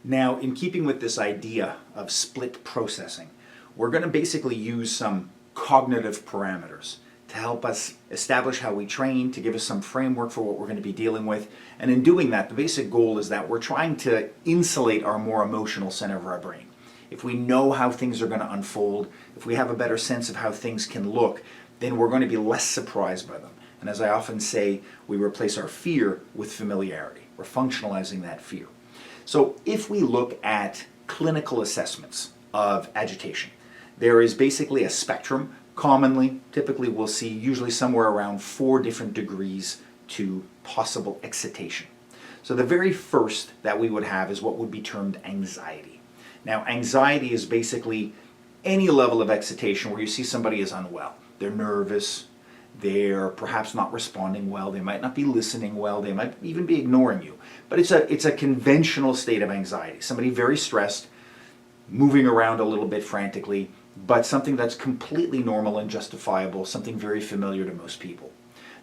Now, in keeping with this idea of split processing, we're going to basically use some cognitive parameters to help us establish how we train, to give us some framework for what we're going to be dealing with. And in doing that, the basic goal is that we're trying to insulate our more emotional center of our brain. If we know how things are going to unfold, if we have a better sense of how things can look, then we're going to be less surprised by them. And as I often say, we replace our fear with familiarity. We're functionalizing that fear. So if we look at clinical assessments of agitation, there is basically a spectrum. Typically we'll see usually somewhere around 4 different degrees to possible excitation. So the very first that we would have is what would be termed anxiety. Now, anxiety is basically any level of excitation where you see somebody is unwell. They're nervous, they're perhaps not responding well, they might not be listening well, they might even be ignoring you. But it's a conventional state of anxiety. Somebody very stressed, moving around a little bit frantically, but something that's completely normal and justifiable, something very familiar to most people.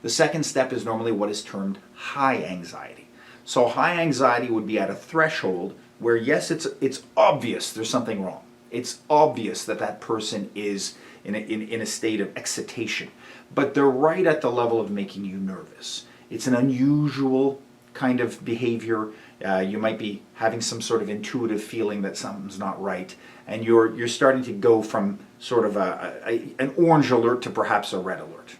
The second step is normally what is termed high anxiety. So high anxiety would be at a threshold where, yes, it's obvious there's something wrong. It's obvious that that person is in a state of excitation, but they're right at the level of making you nervous. It's an unusual kind of behavior. You might be having some sort of intuitive feeling that something's not right, and you're starting to go from sort of an orange alert to perhaps a red alert.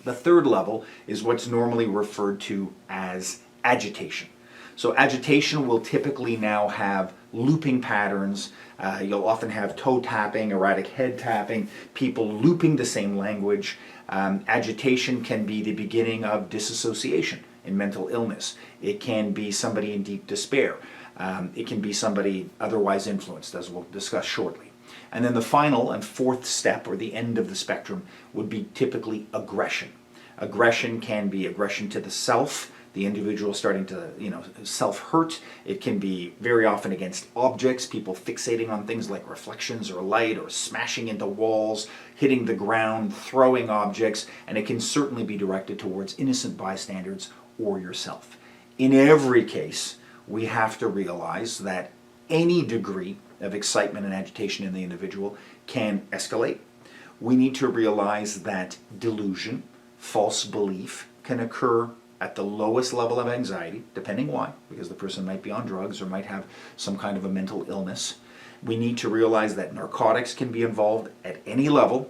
The third level is what's normally referred to as agitation. So agitation will typically now have looping patterns. You'll often have toe tapping, erratic head tapping, people looping the same language. Agitation can be the beginning of disassociation in mental illness. It can be somebody in deep despair. It can be somebody otherwise influenced, as we'll discuss shortly. And then the final and fourth step, or the end of the spectrum, would be typically aggression. Aggression can be aggression to the self, the individual starting to, self-hurt. It can be very often against objects, people fixating on things like reflections or light, or smashing into walls, hitting the ground, throwing objects, and it can certainly be directed towards innocent bystanders or yourself. In every case, we have to realize that any degree of excitement and agitation in the individual can escalate. We need to realize that delusion, false belief, can occur at the lowest level of anxiety, depending why, because the person might be on drugs or might have some kind of a mental illness. We need to realize that narcotics can be involved at any level,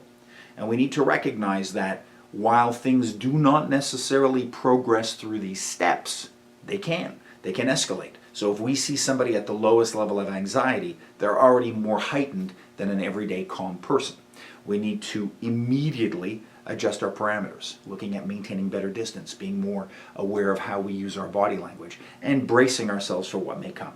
and we need to recognize that while things do not necessarily progress through these steps, they can escalate. So if we see somebody at the lowest level of anxiety, they're already more heightened than an everyday calm person. We need to immediately adjust our parameters, looking at maintaining better distance, being more aware of how we use our body language, and bracing ourselves for what may come.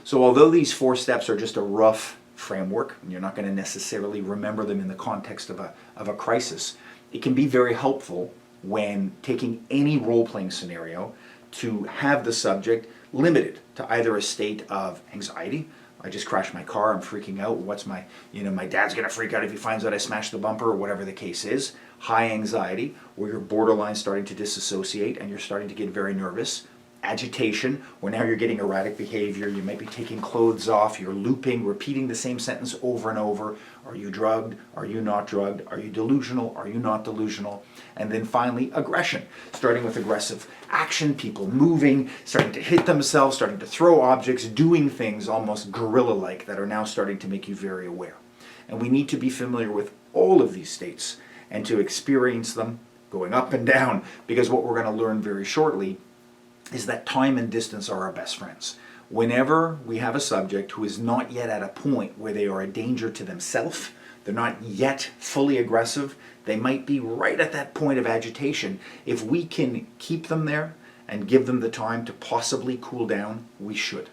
So although these 4 steps are just a rough framework, and you're not going to necessarily remember them in the context of a crisis, it can be very helpful when taking any role-playing scenario to have the subject limited to either a state of anxiety. I just crashed my car, I'm freaking out, what's my dad's gonna freak out if he finds out I smashed the bumper, or whatever the case is. High anxiety, where you're borderline starting to disassociate and you're starting to get very nervous. Agitation, where now you're getting erratic behavior, you might be taking clothes off, you're looping, repeating the same sentence over and over. Are you drugged? Are you not drugged? Are you delusional? Are you not delusional? And then finally, aggression, starting with aggressive action, people moving, starting to hit themselves, starting to throw objects, doing things almost guerrilla-like that are now starting to make you very aware. And we need to be familiar with all of these states and to experience them going up and down, because what we're going to learn very shortly is that time and distance are our best friends. Whenever we have a subject who is not yet at a point where they are a danger to themselves, they're not yet fully aggressive, they might be right at that point of agitation. If we can keep them there and give them the time to possibly cool down, we should.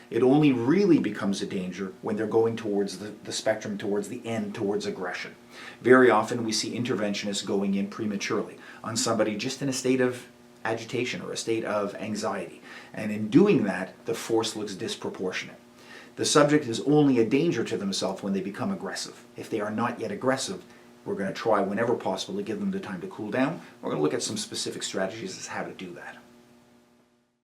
It only really becomes a danger when they're going towards the spectrum, towards the end, towards aggression. Very often we see interventionists going in prematurely on somebody just in a state of agitation or a state of anxiety. And in doing that, the force looks disproportionate. The subject is only a danger to themselves when they become aggressive. If they are not yet aggressive, we're going to try whenever possible to give them the time to cool down. We're going to look at some specific strategies as to how to do that.